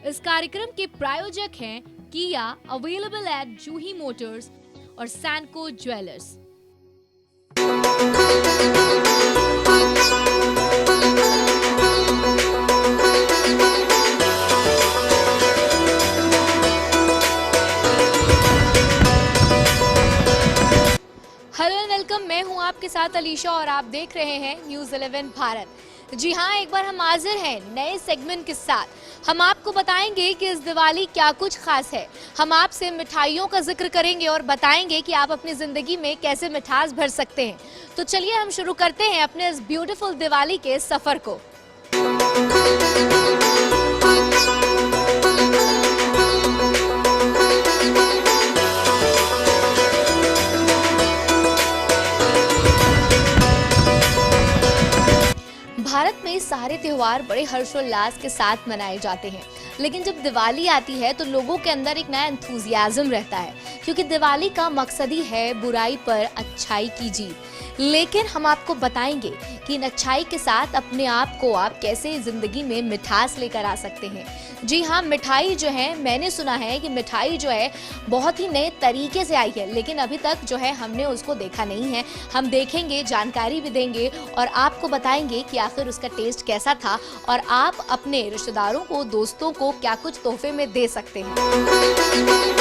इस कार्यक्रम के प्रायोजक हैं किया, अवेलेबल एट जूही मोटर्स और सैनको ज्वेलर्स। हेलो एंड वेलकम, मैं हूं आपके साथ अलीशा और आप देख रहे हैं न्यूज़ 11 भारत। जी हाँ, एक बार हम हाजिर हैं नए सेगमेंट के साथ। हम आपको बताएंगे कि इस दिवाली क्या कुछ खास है। हम आपसे मिठाइयों का जिक्र करेंगे और बताएंगे कि आप अपनी ज़िंदगी में कैसे मिठास भर सकते हैं। तो चलिए हम शुरू करते हैं अपने इस ब्यूटीफुल दिवाली के सफ़र को। भारत में सारे त्योहार बड़े हर्षोल्लास के साथ मनाए जाते हैं, लेकिन जब दिवाली आती है तो लोगों के अंदर एक नया एंथुजियाज्म रहता है, क्योंकि दिवाली का मकसद ही है बुराई पर अच्छाई की जीत। लेकिन हम आपको बताएंगे कि इन अच्छाई के साथ अपने आप को आप कैसे जिंदगी में मिठास लेकर आ सकते हैं। जी हाँ, मिठाई जो है, मैंने सुना है कि मिठाई जो है बहुत ही नए तरीके से आई है, लेकिन अभी तक जो है हमने उसको देखा नहीं है। हम देखेंगे, जानकारी भी देंगे और आपको बताएंगे कि आखिर उसका टेस्ट कैसा था और आप अपने रिश्तेदारों को, दोस्तों को क्या कुछ तोहफे में दे सकते हैं।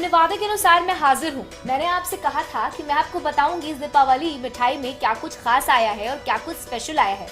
वादे के अनुसार मैं हाजिर हूँ। मैंने आपसे कहा था कि मैं आपको बताऊंगी इस दीपावली मिठाई में क्या कुछ खास आया है और क्या कुछ स्पेशल आया है।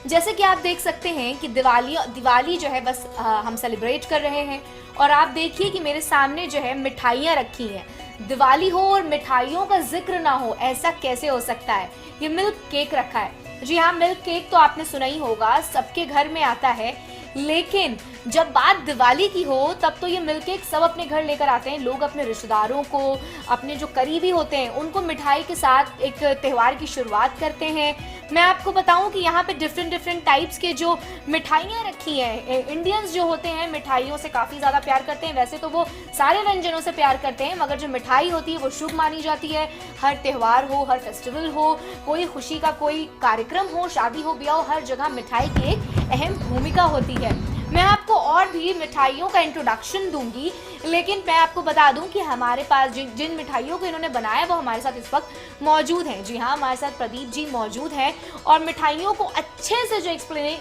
जैसे कि आप देख सकते हैं कि दिवाली जो है बस हम सेलिब्रेट कर रहे हैं और आप देखिए कि मेरे सामने जो है मिठाइयाँ रखी हैं। दिवाली हो और मिठाइयों का जिक्र ना हो, ऐसा कैसे हो सकता है। ये मिल्क केक रखा है। जी हाँ, मिल्क केक तो आपने सुना ही होगा, सबके घर में आता है। लेकिन जब बात दिवाली की हो तब तो ये मिल्क केक सब अपने घर लेकर आते हैं। लोग अपने रिश्तेदारों को, अपने जो करीबी होते हैं उनको मिठाई के साथ एक त्यौहार की शुरुआत करते हैं। मैं आपको बताऊं कि यहाँ पे डिफरेंट टाइप्स के जो मिठाइयाँ रखी हैं। इंडियंस जो होते हैं मिठाइयों से काफ़ी ज़्यादा प्यार करते हैं। वैसे तो वो सारे व्यंजनों से प्यार करते हैं, मगर जो मिठाई होती है वो शुभ मानी जाती है। हर त्यौहार हो, हर फेस्टिवल हो, कोई खुशी का कोई कार्यक्रम हो, शादी हो, ब्याह हो, हर जगह मिठाई की एक अहम भूमिका होती है। मैं आपको और भी मिठाइयों का इंट्रोडक्शन दूंगी, लेकिन मैं आपको बता दूं कि हमारे पास जिन मिठाइयों को इन्होंने बनाया वो हमारे साथ इस वक्त मौजूद हैं। जी हाँ, हमारे साथ प्रदीप जी मौजूद हैं और मिठाइयों को अच्छे से जो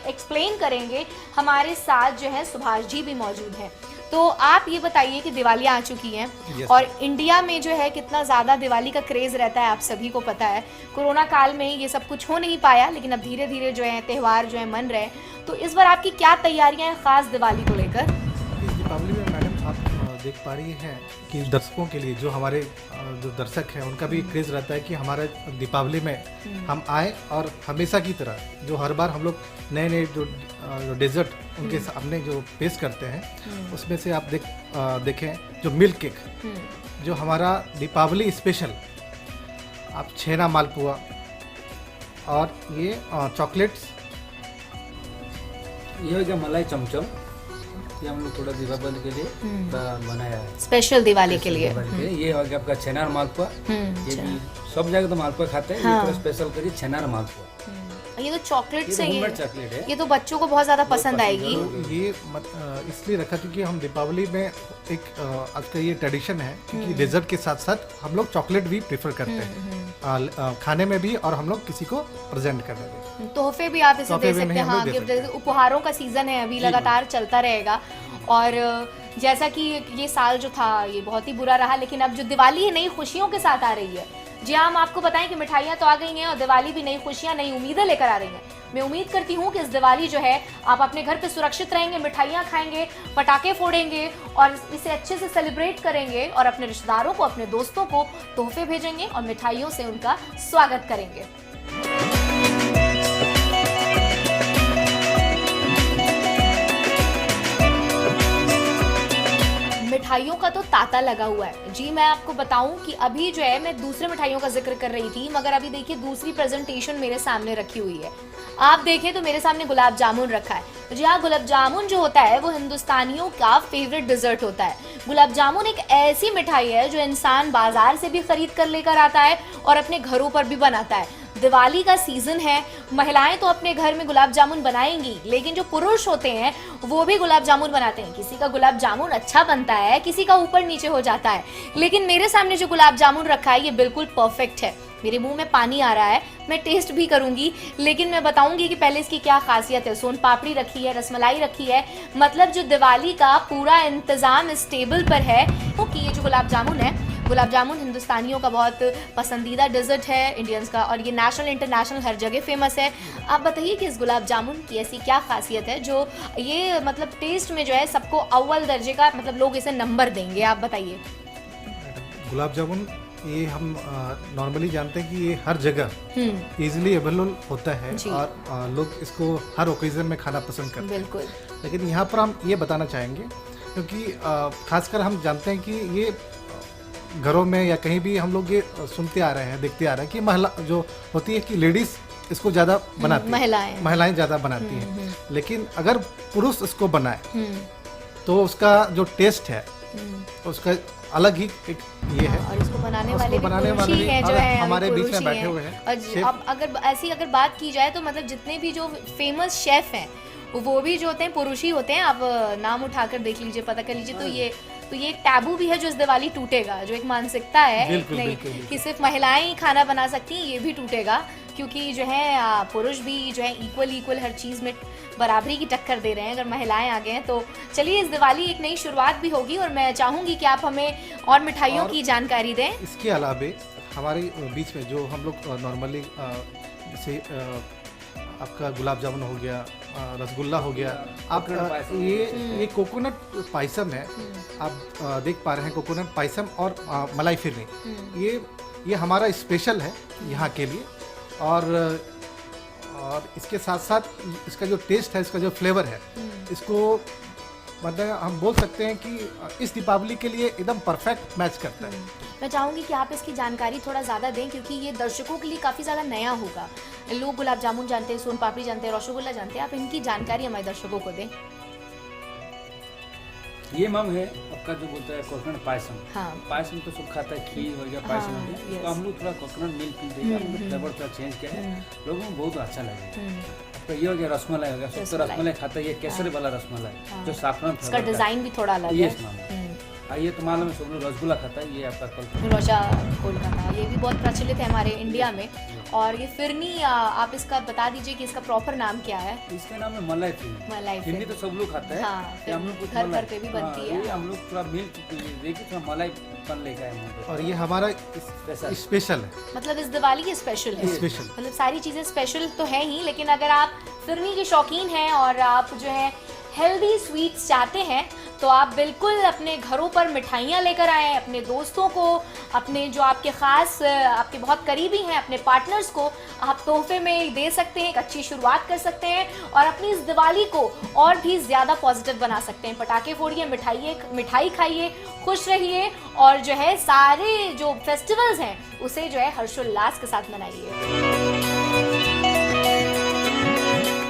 एक्सप्लेन करेंगे हमारे साथ जो है सुभाष जी भी मौजूद हैं। तो आप ये बताइए कि दिवाली आ चुकी है और इंडिया में जो है कितना ज़्यादा दिवाली का क्रेज़ रहता है, आप सभी को पता है। कोरोना काल में ये सब कुछ हो नहीं पाया, लेकिन अब धीरे धीरे जो है त्यौहार जो है मन रहे हैं। तो इस बार आपकी क्या तैयारियां हैं खास दिवाली को लेकर? इस दीपावली में मैडम आप देख पा रही हैं कि दर्शकों के लिए, जो हमारे जो दर्शक हैं उनका भी क्रेज़ रहता है कि हमारे दीपावली में हम आए और हमेशा की तरह जो हर बार हम लोग नए जो डेजर्ट उनके सामने जो पेश करते हैं, उसमें से आप देखें जो मिल्क केक, जो हमारा दीपावली स्पेशल, आप छेना मालपुआ और ये चॉकलेट्स, ये हो गया मलाई चमचम, ये हम लोग थोड़ा दीपावली के लिए बनाया है, स्पेशल दिवाली के लिए। ये हो गया आपका छेनार मालपुआ। ये भी सब जगह तो मालपुआ खाते हैं, ये थोड़ा स्पेशल करिए छेनार मालपुआ। ये तो चॉकलेट से चॉकलेट है, ये तो बच्चों को बहुत ज्यादा पसंद आएगी। ये इसलिए रखा क्योंकि हम दीपावली में एक आज का ये ट्रेडिशन है, क्योंकि डेजर्ट के साथ साथ हम लोग चॉकलेट भी प्रेफर करते हैं खाने में भी और हम लोग किसी को प्रेजेंट करने में। तोहफे भी आप इसे दे सकते हैं। हाँ, गिफ्ट, उपहारों का सीजन है अभी, लगातार चलता रहेगा। और जैसा कि ये साल जो था ये बहुत ही बुरा रहा, लेकिन अब जो दिवाली है नई खुशियों के साथ आ रही है। जी हाँ, हम आपको बताएं कि मिठाइयाँ तो आ गई हैं और दिवाली भी नई खुशियाँ, नई उम्मीदें लेकर आ रही हैं। मैं उम्मीद करती हूँ कि इस दिवाली जो है आप अपने घर पे सुरक्षित रहेंगे, मिठाइयाँ खाएंगे, पटाखे फोड़ेंगे और इसे अच्छे से सेलिब्रेट करेंगे और अपने रिश्तेदारों को, अपने दोस्तों को तोहफे भेजेंगे और मिठाइयों से उनका स्वागत करेंगे। मिठाइयों का तो तांता लगा हुआ है जी। मैं आपको बताऊं कि अभी जो है मैं दूसरे मिठाइयों का जिक्र कर रही थी, मगर अभी देखिए दूसरी प्रेजेंटेशन मेरे सामने रखी हुई है। आप देखें तो मेरे सामने गुलाब जामुन रखा है। तो जी हाँ, गुलाब जामुन जो होता है वो हिंदुस्तानियों का फेवरेट डिजर्ट होता है। गुलाब जामुन एक ऐसी मिठाई है जो इंसान बाजार से भी खरीद कर लेकर आता है और अपने घरों पर भी बनाता है। दिवाली का सीजन है, महिलाएं तो अपने घर में गुलाब जामुन बनाएंगी, लेकिन जो पुरुष होते हैं वो भी गुलाब जामुन बनाते हैं। किसी का गुलाब जामुन अच्छा बनता है, किसी का ऊपर नीचे हो जाता है, लेकिन मेरे सामने जो गुलाब जामुन रखा है ये बिल्कुल परफेक्ट है। मेरे मुंह में पानी आ रहा है, मैं टेस्ट भी करूंगी, लेकिन मैं बताऊंगी कि पहले इसकी क्या खासियत है। सोन पापड़ी रखी है, रसमलाई रखी है, मतलब जो दिवाली का पूरा इंतजाम इस टेबल पर है। कि ये जो गुलाब जामुन है, गुलाब जामुन हिंदुस्तानियों का बहुत पसंदीदा डिज़र्ट है, इंडियंस का, और ये नेशनल इंटरनेशनल हर जगह फेमस है। आप बताइए कि इस गुलाब जामुन की ऐसी क्या खासियत है जो ये मतलब टेस्ट में जो है सबको अव्वल दर्जे का, मतलब लोग इसे नंबर देंगे। आप बताइए। गुलाब जामुन ये हम नॉर्मली जानते हैं कि ये हर जगह इजीली अवेलेबल होता है और लोग इसको हर ओकेजन में खाना पसंद करते हैं। बिल्कुल। लेकिन यहाँ पर हम ये बताना चाहेंगे, क्योंकि खासकर हम जानते हैं कि ये घरों में या कहीं भी हम लोग ये सुनते आ रहे हैं, देखते आ रहे हैं कि महिला जो होती है कि लेडीज इसको ज़्यादा बनाती हैं, महिलाएं ज़्यादा बनाती हैं। लेकिन अगर पुरुष इसको बनाए तो उसका जो टेस्ट है उसका अलग ही एक ये है। और इसको बनाने वाले भी हैं जो है हमारे बीच में बैठे हुए हैं। और अब अगर बात की जाए तो मतलब जितने भी जो फेमस शेफ हैं वो भी जो होते हैं पुरुष ही होते हैं। आप नाम उठाकर देख लीजिए, पता कर लीजिए। तो ये एक टैबू भी है जो इस दिवाली टूटेगा, जो एक मानसिकता है नहीं कि सिर्फ महिलाएं ही खाना बना सकती हैं, ये भी टूटेगा, क्योंकि जो है पुरुष भी जो है इक्वल हर चीज़ में बराबरी की टक्कर दे रहे हैं। अगर महिलाएं आ गए हैं तो चलिए, इस दिवाली एक नई शुरुआत भी होगी और मैं चाहूँगी कि आप हमें और मिठाइयों की जानकारी दें। इसके अलावा हमारे बीच में जो हम लोग नॉर्मली जैसे आपका गुलाब जामुन हो गया, रसगुल्ला हो गया, आप ये कोकोनट पायसम है, आप देख पा रहे हैं कोकोनट पायसम और मलाई फिरनी, ये हमारा स्पेशल है यहाँ के लिए। और इसके साथ साथ इसका जो टेस्ट है, इसका जो फ्लेवर है, इसको मतलब हम बोल सकते हैं कि इस दीपावली के लिए एकदम परफेक्ट मैच करता है। मैं चाहूँगी कि आप इसकी जानकारी थोड़ा ज़्यादा दें, क्योंकि ये दर्शकों के लिए काफ़ी ज़्यादा नया होगा। लोग गुलाब जामुन जानते हैं, सोन पापड़ी जानते हैं, रसगुल्ला जानते हैं, आप इनकी जानकारी हमारे दर्शकों को दें। ये मैम है आपका जो बोलता है कोकोनट पायसम। हाँ। पायसम तो सब खाता है, खीर हो गया, पायसम हो गया, तो हम लोग थोड़ा कोकोनट मिल्क देगा, फ्लेवर थोड़ा चेंज किया है, लोगों को बहुत अच्छा लगेगा। तो ये हो गया रसमलाई हो गया, सब तो रसमलाई खाता है, ये केसरी वाला रसमलाई जो साफरान, इसका डिजाइन भी थोड़ा अलग है। ये तो मालूम है सब लोग रसगुल्ला खाता है, ये आपका कोलकाता, ये भी बहुत प्रचलित है हमारे इंडिया में। और ये फिरनी, आप इसका बता दीजिए कि इसका प्रॉपर नाम क्या है? इसका नाम है मलाई फिरनी। मलाई फिरनी तो सब लोग खाते हैं। हाँ, हम लोग घर पे भी बनती है। हम लोग थोड़ा मिल्क देखिए, थोड़ा मलाई बन लेगा है। और ये हमारा स्पेशल है, मतलब इस दिवाली के स्पेशल है। मतलब सारी चीजें स्पेशल तो है ही, लेकिन अगर आप फिरनी के शौकीन हैं और आप जो है हेल्दी स्वीट्स चाहते हैं तो आप बिल्कुल अपने घरों पर मिठाइयाँ लेकर आएँ, अपने दोस्तों को, अपने जो आपके ख़ास आपके बहुत करीबी हैं, अपने पार्टनर्स को आप तोहफे में दे सकते हैं। एक अच्छी शुरुआत कर सकते हैं और अपनी इस दिवाली को और भी ज़्यादा पॉजिटिव बना सकते हैं। पटाखे फोड़िए, मिठाई खाइए, खुश रहिए और जो है सारे जो फेस्टिवल्स हैं उसे जो है हर्षोल्लास के साथ मनाइए।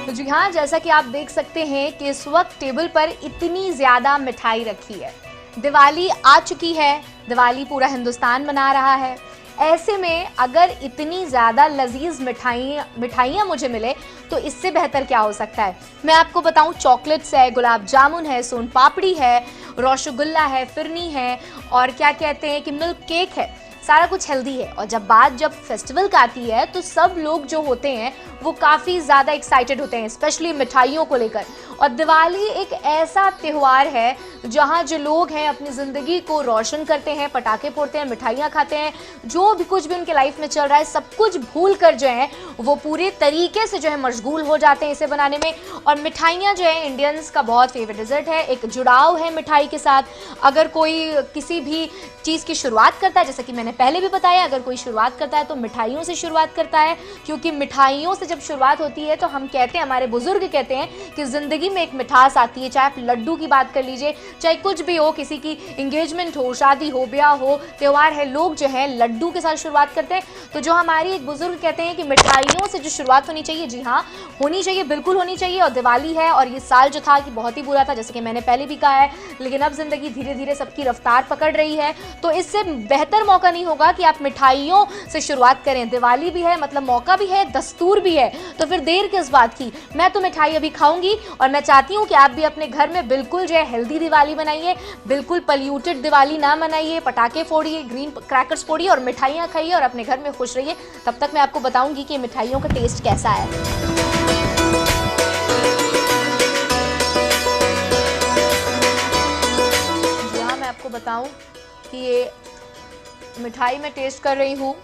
तो जी हाँ, जैसा कि आप देख सकते हैं कि इस वक्त टेबल पर इतनी ज़्यादा मिठाई रखी है। दिवाली आ चुकी है, दिवाली पूरा हिंदुस्तान मना रहा है। ऐसे में अगर इतनी ज़्यादा लजीज मिठाइयाँ मुझे मिले तो इससे बेहतर क्या हो सकता है। मैं आपको बताऊँ, चॉकलेट्स है, गुलाब जामुन है, सोन पापड़ी है, रसगुल्ला है, फिरनी है और क्या कहते हैं कि मिल्क केक है। सारा कुछ हेल्दी है। और जब फेस्टिवल का आती है तो सब लोग जो होते हैं वो काफ़ी ज़्यादा एक्साइटेड होते हैं, स्पेशली मिठाइयों को लेकर। और दिवाली एक ऐसा त्यौहार है जहाँ जो लोग हैं अपनी ज़िंदगी को रोशन करते हैं, पटाखे फोड़ते हैं, मिठाइयाँ खाते हैं, जो भी कुछ भी उनके लाइफ में चल रहा है सब कुछ भूल कर जो है वो पूरे तरीके से जो है मशगूल हो जाते हैं इसे बनाने में। और मिठाइयाँ जो है इंडियंस का बहुत फेवरेट डिज़र्ट है, एक जुड़ाव है मिठाई के साथ। अगर कोई किसी भी चीज़ की शुरुआत करता है, जैसे कि मैंने पहले भी बताया, अगर कोई शुरुआत करता है तो मिठाइयों से शुरुआत करता है, क्योंकि मिठाइयों से जब शुरुआत होती है तो हम कहते हैं, हमारे बुजुर्ग कहते हैं कि ज़िंदगी में एक मिठास आती है। चाहे आप लड्डू की बात कर लीजिए, चाहे कुछ भी हो, किसी की इंगेजमेंट हो, शादी हो, ब्याह हो, त्यौहार है, लोग जो है लड्डू के साथ शुरुआत करते हैं। तो जो हमारी एक बुजुर्ग कहते हैं कि मिठाइयों से जो शुरुआत होनी चाहिए, जी हाँ, होनी चाहिए, बिल्कुल होनी चाहिए। और दिवाली है और ये साल जो था कि बहुत ही बुरा था, जैसे कि मैंने पहले भी कहा है, लेकिन अब ज़िंदगी धीरे धीरे सबकी रफ्तार पकड़ रही है, तो इससे बेहतर मौका नहीं होगा कि आप मिठाइयों से शुरुआत करें। दिवाली भी है, मतलब मौका भी है, दस्तूर भी है, तो फिर देर किस बात की। मैं तो मिठाई अभी खाऊंगी और मैं चाहती हूँ कि आप भी अपने घर में बिल्कुल जो है हेल्दी दिवाली बनाइए, बिल्कुल पॉल्यूटेड दिवाली ना मनाइए, पटाखे फोड़िए, ग्रीन क्रैकर्स फोड़िए और मिठाइयाँ खाइए और अपने घर में खुश रहिए। तब तक मैं आपको बताऊंगी कि मिठाइयों का टेस्ट कैसा है। यहाँ मैं आपको बताऊं कि ये मिठाई मैं टेस्ट कर रही हूँ।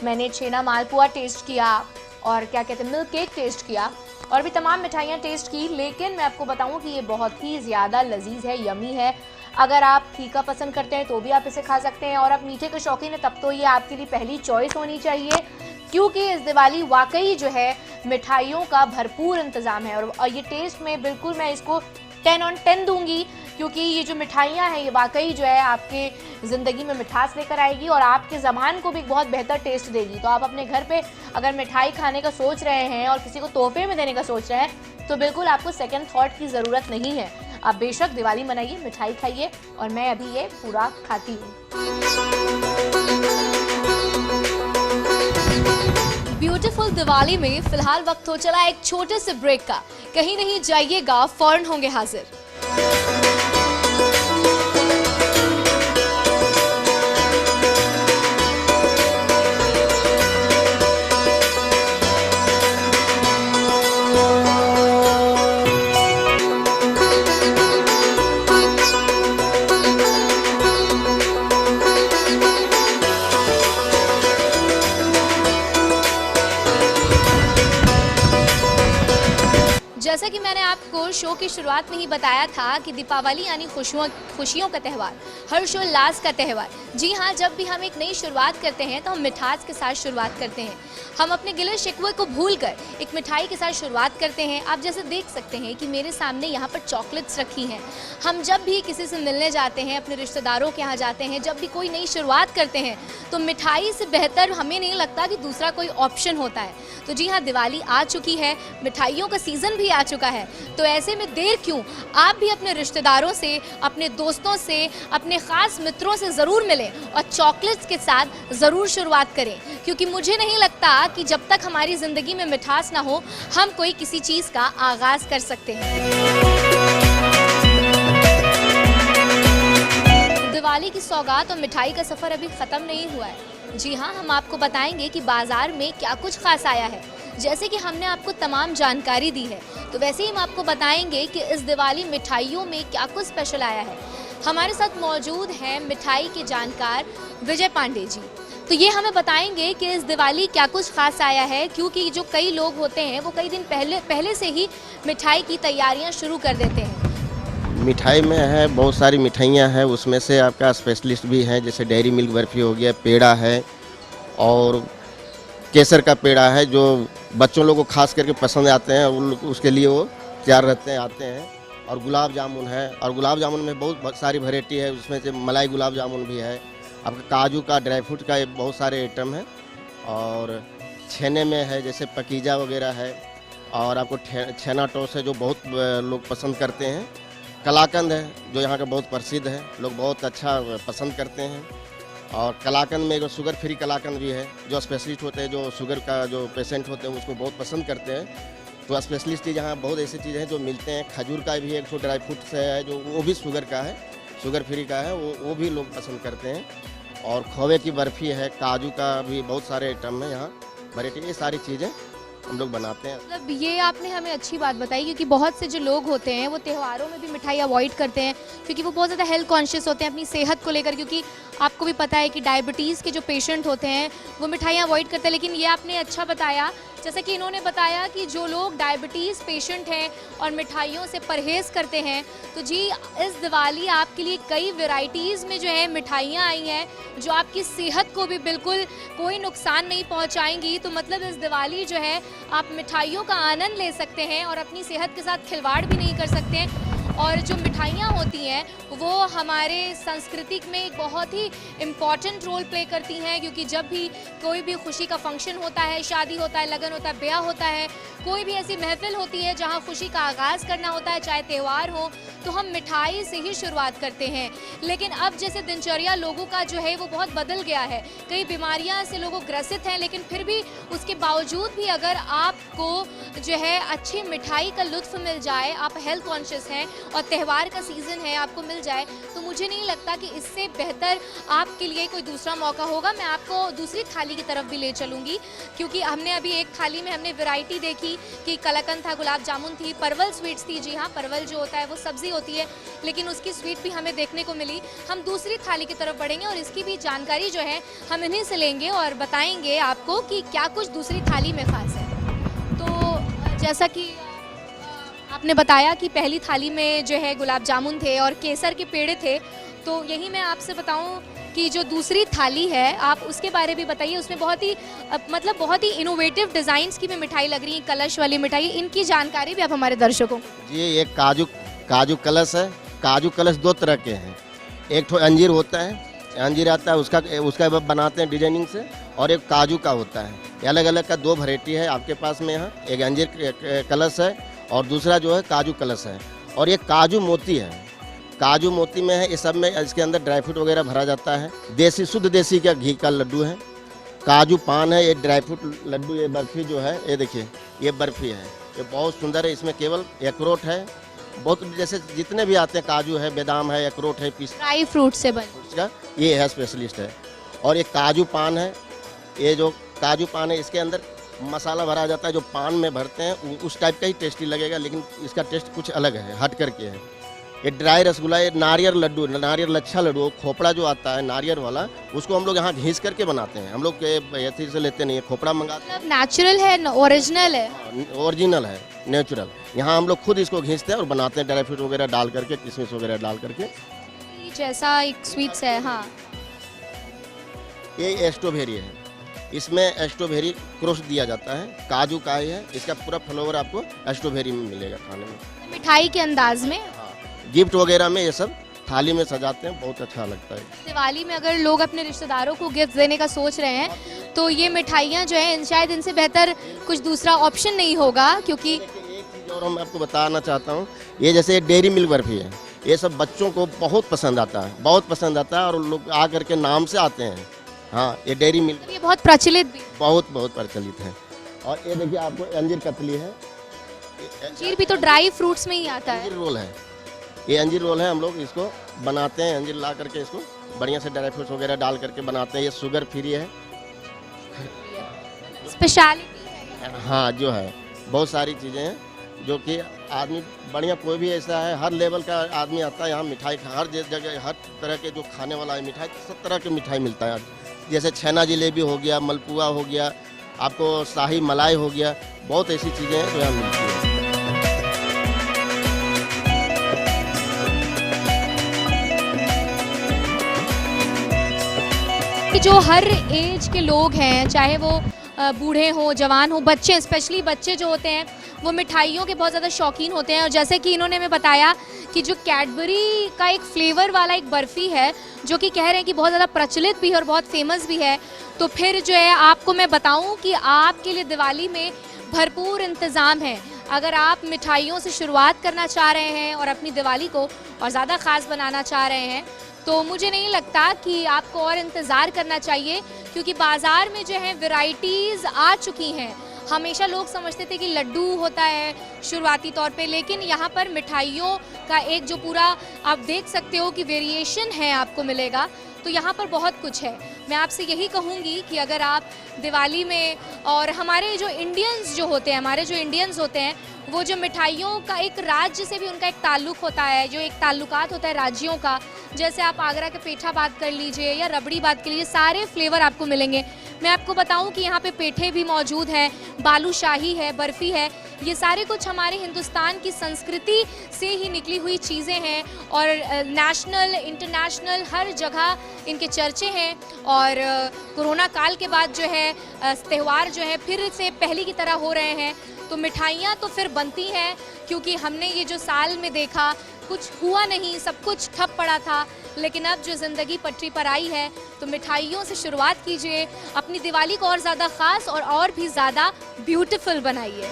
मैंने छेना मालपुआ टेस्ट किया और क्या कहते हैं मिल्क केक टेस्ट किया और भी तमाम मिठाइयाँ टेस्ट की, लेकिन मैं आपको बताऊं कि ये बहुत ही ज़्यादा लजीज है, यमी है। अगर आप फीका पसंद करते हैं तो भी आप इसे खा सकते हैं, और आप मीठे के शौकीन हैं तब तो ये आपके लिए पहली चॉइस होनी चाहिए, क्योंकि इस दिवाली वाकई जो है मिठाइयों का भरपूर इंतज़ाम है। और ये टेस्ट में बिल्कुल मैं इसको 10 on 10 दूंगी, क्योंकि ये जो मिठाइयाँ हैं ये वाकई जो है आपके ज़िंदगी में मिठास लेकर आएगी और आपके ज़बान को भी बहुत बेहतर टेस्ट देगी। तो आप अपने घर पे अगर मिठाई खाने का सोच रहे हैं और किसी को तोहफे में देने का सोच रहे हैं तो बिल्कुल आपको सेकंड थॉट की ज़रूरत नहीं है। आप बेशक दिवाली मनाइए, मिठाई खाइए, और मैं अभी ये पूरा खाती हूँ। ब्यूटीफुल दिवाली में फिलहाल वक्त हो चला एक छोटे से ब्रेक का। कहीं नहीं जाइएगा, फौरन होंगे हाजिर। जैसा कि मैंने आपको शो की शुरुआत में ही बताया था कि दीपावली यानी खुशियों का त्यौहार, हर्षोल्लास का त्यौहार। जी हाँ, जब भी हम एक नई शुरुआत करते हैं तो हम मिठास के साथ शुरुआत करते हैं। हम अपने गिले शिकवे को भूलकर एक मिठाई के साथ शुरुआत करते हैं। आप जैसे देख सकते हैं कि मेरे सामने यहाँ पर चॉकलेट्स रखी हैं। हम जब भी किसी से मिलने जाते हैं, अपने रिश्तेदारों के यहाँ जाते हैं, जब भी कोई नई शुरुआत करते हैं तो मिठाई से बेहतर हमें नहीं लगता कि दूसरा कोई ऑप्शन होता है। तो जी हाँ, दिवाली आ चुकी है, मिठाइयों का सीज़न भी आ चुका है, तो ऐसे में देर क्यों, आप भी अपने रिश्तेदारों से, अपने दोस्तों से, अपने ख़ास मित्रों से ज़रूर मिलें और चॉकलेट्स के साथ ज़रूर शुरुआत करें, क्योंकि मुझे नहीं लगता कि जब तक हमारी ज़िंदगी में मिठास ना हो हम कोई किसी चीज़ का आगाज़ कर सकते हैं। दिवाली की सौगात और मिठाई का सफ़र अभी ख़त्म नहीं हुआ है। जी हाँ, हम आपको बताएंगे कि बाज़ार में क्या कुछ खास आया है। जैसे कि हमने आपको तमाम जानकारी दी है, तो वैसे ही हम आपको बताएंगे कि इस दिवाली मिठाइयों में क्या कुछ स्पेशल आया है। हमारे साथ मौजूद हैं मिठाई के जानकार विजय पांडे जी। तो ये हमें बताएंगे कि इस दिवाली क्या कुछ खास आया है, क्योंकि जो कई लोग होते हैं वो कई दिन पहले से ही मिठाई की तैयारियाँ शुरू कर देते हैं। मिठाई में है बहुत सारी मिठाइयाँ हैं, उसमें से आपका स्पेशलिस्ट भी है, जैसे डेयरी मिल्क बर्फ़ी हो गया, पेड़ा है और केसर का पेड़ा है, जो बच्चों लोगों को खास करके पसंद आते हैं, उसके लिए वो तैयार रहते हैं, आते हैं। और गुलाब जामुन है, और गुलाब जामुन में बहुत सारी वैरायटी है, उसमें से मलाई गुलाब जामुन भी है, आपका काजू का, ड्राई फ्रूट का बहुत सारे आइटम है। और छेने में है जैसे पकीजा वगैरह है, और आपको छेना टोस्ट है जो बहुत लोग पसंद करते हैं। कलाकंद है जो यहाँ का बहुत प्रसिद्ध है, लोग बहुत अच्छा पसंद करते हैं। और कलाकंद में एक शुगर फ्री कलाकंद भी है, जो स्पेशलिस्ट होते हैं, जो शुगर का जो पेशेंट होते हैं उसको बहुत पसंद करते हैं। तो स्पेशलिस्ट चीज़ यहाँ बहुत ऐसी चीज़ें हैं जो मिलते हैं। खजूर का भी एक ड्राई फ्रूट से है, जो वो भी शुगर का है, शुगर फ्री का है, वो भी लोग पसंद करते हैं। और खोवे की बर्फ़ी है, काजू का भी बहुत सारे आइटम है यहाँ, वैरायटी, ये सारी चीज़ें हम लोग बनाते हैं। मतलब ये आपने हमें अच्छी बात बताई, क्योंकि बहुत से जो लोग होते हैं वो त्योहारों में भी मिठाई अवॉइड करते हैं, क्योंकि वो बहुत ज़्यादा हेल्थ कॉन्शियस होते हैं अपनी सेहत को लेकर, क्योंकि आपको भी पता है कि डायबिटीज़ के जो पेशेंट होते हैं वो मिठाइयाँ अवॉइड करते हैं। लेकिन ये आपने अच्छा बताया, जैसा कि इन्होंने बताया कि जो लोग डायबिटीज़ पेशेंट हैं और मिठाइयों से परहेज़ करते हैं, तो जी इस दिवाली आपके लिए कई वैरायटीज़ में जो है मिठाइयाँ आई हैं जो आपकी सेहत को भी बिल्कुल कोई नुकसान नहीं पहुंचाएंगी। तो मतलब इस दिवाली जो है आप मिठाइयों का आनंद ले सकते हैं और अपनी सेहत के साथ खिलवाड़ भी नहीं कर सकते हैं। और जो मिठाइयाँ होती हैं वो हमारे संस्कृति में एक बहुत ही इम्पॉर्टेंट रोल प्ले करती हैं, क्योंकि जब भी कोई भी खुशी का फंक्शन होता है, शादी होता है, लगन होता है, ब्याह होता है, कोई भी ऐसी महफिल होती है जहाँ खुशी का आगाज़ करना होता है, चाहे त्यौहार हो, तो हम मिठाई से ही शुरुआत करते हैं। लेकिन अब जैसे दिनचर्या लोगों का जो है वो बहुत बदल गया है, कई बीमारियां से लोग ग्रसित हैं, लेकिन फिर भी उसके बावजूद भी अगर आपको जो है अच्छी मिठाई का लुत्फ़ मिल जाए, आप हेल्थ कॉन्शियस हैं और त्यौहार का सीज़न है, आपको मिल जाए, तो मुझे नहीं लगता कि इससे बेहतर आपके लिए कोई दूसरा मौका होगा। मैं आपको दूसरी थाली की तरफ भी ले चलूँगी, क्योंकि हमने अभी एक थाली में हमने वैरायटी देखी कि कलाकंद था, गुलाब जामुन थी, परवल स्वीट्स थी। जी हाँ, परवल जो होता है वो सब्ज़ी होती है, लेकिन उसकी स्वीट भी हमें देखने को मिली। हम दूसरी थाली की तरफ बढ़ेंगे और इसकी भी जानकारी जो है हम इन्हीं से लेंगे और बताएंगे आपको कि क्या कुछ दूसरी थाली में ख़ास है। तो जैसा कि आपने बताया कि पहली थाली में जो है गुलाब जामुन थे और केसर के पेड़े थे, तो यही मैं आपसे बताऊं कि जो दूसरी थाली है आप उसके बारे में बताइए। उसमें बहुत ही मतलब बहुत ही इनोवेटिव डिज़ाइंस की भी मिठाई लग रही है, कलश वाली मिठाई, इनकी जानकारी भी आप हमारे दर्शकों को। जी, एक काजू कलश है। काजू कलश दो तरह के हैं, एक तो अंजीर होता है, अंजीर आता है उसका बनाते हैं डिजाइनिंग से, और एक काजू का होता है। ये अलग अलग का दो वैरायटी है आपके पास में। यहाँ एक अंजीर कलश है और दूसरा जो है काजू कलश है, और ये काजू मोती है। काजू मोती में है, इस सब में इसके अंदर ड्राई फ्रूट वगैरह भरा जाता है। देसी शुद्ध देसी का घी का लड्डू है। काजू पान है, ये ड्राई फ्रूट लड्डू, ये बर्फ़ी जो है, ये देखिए ये बर्फ़ी है, ये बहुत सुंदर है। इसमें केवल अखरोट है, बहुत जैसे जितने भी आते हैं, काजू है, बादाम है, अखरोट है, ड्राई फ्रूट से बन का ये है स्पेशलिस्ट है। और ये काजू पान है, ये जो काजू पान है इसके अंदर मसाला भरा जाता है, जो पान में भरते हैं उस टाइप का ही टेस्टी लगेगा, लेकिन इसका टेस्ट कुछ अलग है, हट करके है। ये ड्राई रसगुल्ला, ये नारियल लड्डू, नारियल लच्छा लड्डू, खोपड़ा जो आता है नारियल वाला, उसको हम लोग यहाँ घीस करके बनाते हैं। हम लोग ऐसे से लेते नहीं है, खोपड़ा मंगाते हैं। नेचुरल है, ओरिजिनल है, ओरिजिनल है, नेचुरल। यहाँ हम लोग खुद इसको घीसते हैं और बनाते हैं, ड्राई फ्रूट वगैरह डाल करके, किशमिश वगैरह डाल करके। जैसा एक स्वीट्स है। हाँ, ये स्ट्रॉबेरी है, इसमें स्ट्रॉबेरी क्रश दिया जाता है, काजू का ही है। इसका पूरा फ्लेवर आपको स्ट्रॉबेरी में मिलेगा खाने में, मिठाई के अंदाज में। गिफ्ट वगैरह में ये सब थाली में सजाते हैं, बहुत अच्छा लगता है। दिवाली में अगर लोग अपने रिश्तेदारों को गिफ्ट देने का सोच रहे हैं, तो ये मिठाइयाँ जो हैं शायद इनसे बेहतर कुछ दूसरा ऑप्शन नहीं होगा, क्योंकि एक चीज़ और मैं आपको बताना चाहता हूँ, ये जैसे डेयरी मिल्क बर्फी है, ये सब बच्चों को बहुत पसंद आता है, बहुत पसंद आता है, और लोग आ करके नाम से आते हैं। हाँ, ये डेयरी मिल्क ये बहुत प्रचलित भी, बहुत प्रचलित है। और ये देखिए आपको अंजीर कतली है, अंजीर भी तो ड्राई फ्रूट्स में ही आता है। अंजीर रोल है, ये अंजीर रोल है। हम लोग इसको बनाते हैं, अंजीर ला करके इसको बढ़िया से ड्राई फ्रूट्स वगैरह डाल करके बनाते हैं। ये शुगर फ्री है, स्पेशलिटी है। हाँ, जो है बहुत सारी चीज़ें हैं जो कि आदमी बढ़िया, कोई भी ऐसा है, हर लेवल का आदमी आता है यहाँ मिठाई, हर जगह हर तरह के जो खाने वाला है मिठाई, सब तरह की मिठाई मिलता है। जैसे छेना जलेबी हो गया, मलपुआ हो गया, आपको शाही मलाई हो गया, बहुत ऐसी चीज़ें हैं जो यहाँ मिलती हैं। कि जो हर एज के लोग हैं, चाहे वो बूढ़े हों, जवान हों, बच्चे, स्पेशली बच्चे जो होते हैं वो मिठाइयों के बहुत ज़्यादा शौकीन होते हैं। और जैसे कि इन्होंने हमें बताया कि जो कैडबरी का एक फ्लेवर वाला एक बर्फ़ी है, जो कि कह रहे हैं कि बहुत ज़्यादा प्रचलित भी है और बहुत फेमस भी है, तो फिर जो है आपको मैं बताऊं कि आपके लिए दिवाली में भरपूर इंतज़ाम है। अगर आप मिठाइयों से शुरुआत करना चाह रहे हैं और अपनी दिवाली को और ज़्यादा ख़ास बनाना चाह रहे हैं, तो मुझे नहीं लगता कि आपको और इंतज़ार करना चाहिए, क्योंकि बाज़ार में जो है वैरायटीज़ आ चुकी हैं। हमेशा लोग समझते थे कि लड्डू होता है शुरुआती तौर पे, लेकिन यहाँ पर मिठाइयों का एक जो पूरा आप देख सकते हो कि वेरिएशन है आपको मिलेगा। तो यहाँ पर बहुत कुछ है। मैं आपसे यही कहूँगी कि अगर आप दिवाली में, और हमारे जो इंडियंस जो होते हैं, हमारे जो इंडियंस होते हैं, वो जो मिठाइयों का एक राज्य से भी उनका एक ताल्लुक़ होता है, जो एक ताल्लुकात होता है राज्यों का। जैसे आप आगरा के पेठा बात कर लीजिए या रबड़ी बात कर लीजिए, सारे फ्लेवर आपको मिलेंगे। मैं आपको बताऊं कि यहाँ पे पेठे भी मौजूद हैं, बालूशाही है, बर्फ़ी है। ये सारे कुछ हमारे हिंदुस्तान की संस्कृति से ही निकली हुई चीज़ें हैं और नेशनल इंटरनेशनल हर जगह इनके चर्चे हैं। और कोरोना काल के बाद जो है त्यौहार जो है फिर से पहले की तरह हो रहे हैं, तो मिठाइयाँ तो फिर बनती हैं, क्योंकि हमने ये जो साल में देखा कुछ हुआ नहीं, सब कुछ ठप पड़ा था। लेकिन अब जो ज़िंदगी पटरी पर आई है, तो मिठाइयों से शुरुआत कीजिए, अपनी दिवाली को और ज़्यादा ख़ास और भी ज़्यादा ब्यूटीफुल बनाइए।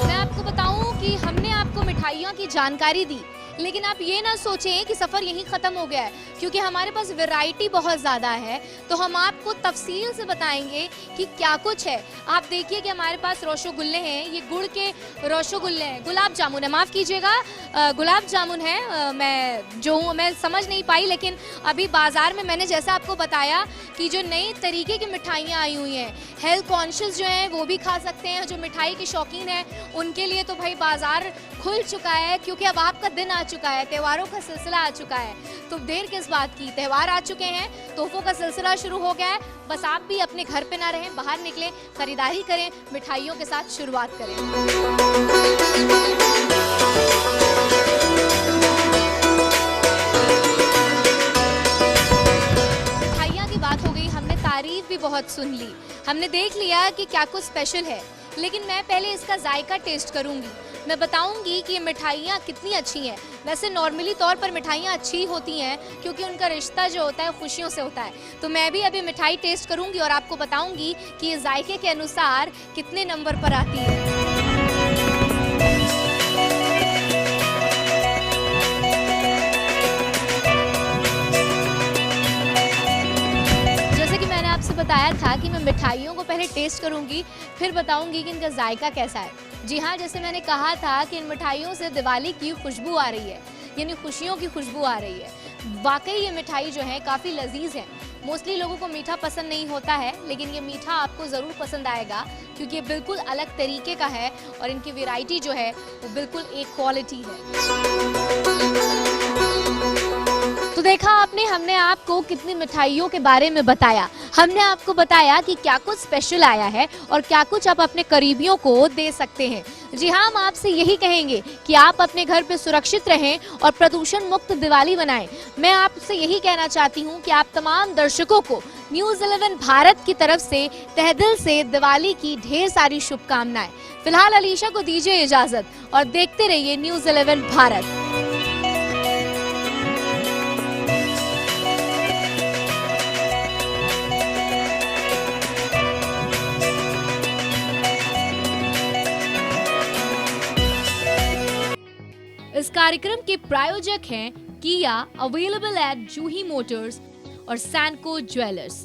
मैं आपको बताऊं कि हमने आपको मिठाइयों की जानकारी दी, लेकिन आप ये ना सोचें कि सफ़र यहीं ख़त्म हो गया है, क्योंकि हमारे पास वैरायटी बहुत ज़्यादा है। तो हम आपको तफसील से बताएंगे कि क्या कुछ है। आप देखिए कि हमारे पास रसगुल्ले हैं, ये गुड़ के रसगुल्ले हैं, गुलाब जामुन है, माफ़ कीजिएगा, गुलाब जामुन है। मैं समझ नहीं पाई, लेकिन अभी बाज़ार में मैंने जैसा आपको बताया कि जो नई तरीके की मिठाइयाँ आई हुई हैं, हेल्थ कॉन्शियस जो हैं वो भी खा सकते हैं। जो मिठाई के शौकीन हैं उनके लिए तो भाई बाज़ार खुल चुका है, क्योंकि अब आपका दिन आ चुका है, त्योहारों का सिलसिला आ चुका है। तो देर किस बात की, त्यौहार आ चुके हैं, तोहफों का सिलसिला शुरू हो गया है। बस आप भी अपने घर पे ना रहें, बाहर निकलें, खरीदारी करें, मिठाइयों के साथ शुरुआत करें। मिठाइयाँ की बात हो गई, हमने तारीफ भी बहुत सुन ली, हमने देख लिया कि क्या कुछ स्पेशल है, लेकिन मैं पहले इसका जायका टेस्ट करूंगी। मैं बताऊंगी कि ये मिठाइयाँ कितनी अच्छी हैं। वैसे नॉर्मली तौर पर मिठाइयाँ अच्छी होती हैं, क्योंकि उनका रिश्ता जो होता है खुशियों से होता है। तो मैं भी अभी मिठाई टेस्ट करूंगी और आपको बताऊंगी कि ये जायके के अनुसार कितने नंबर पर आती है। आपसे बताया था कि मैं मिठाइयों को पहले टेस्ट करूंगी, फिर बताऊंगी कि इनका जायका कैसा है। जी हाँ, जैसे मैंने कहा था कि इन मिठाइयों से दिवाली की खुशबू आ रही है, यानी खुशियों की खुशबू आ रही है। वाकई ये मिठाई जो है काफ़ी लजीज है। मोस्टली लोगों को मीठा पसंद नहीं होता है, लेकिन ये मीठा आपको ज़रूर पसंद आएगा, क्योंकि ये बिल्कुल अलग तरीके का है और इनकी वैरायटी जो है वो बिल्कुल एक क्वालिटी है। तो देखा आपने, हमने आपको कितनी मिठाइयों के बारे में बताया। हमने आपको बताया कि क्या कुछ स्पेशल आया है और क्या कुछ आप अपने करीबियों को दे सकते हैं। जी हाँ, हम आपसे यही कहेंगे कि आप अपने घर पे सुरक्षित रहें और प्रदूषण मुक्त दिवाली मनाएं। मैं आपसे यही कहना चाहती हूँ कि आप तमाम दर्शकों को न्यूज़ 11 भारत की तरफ से तहे दिल से दिवाली की ढेर सारी शुभकामनाएं। फिलहाल अलीशा को दीजिए इजाजत और देखते रहिए न्यूज़ 11 भारत। इस कार्यक्रम के प्रायोजक हैं किया, अवेलेबल एट जूही मोटर्स और सैनको ज्वेलर्स।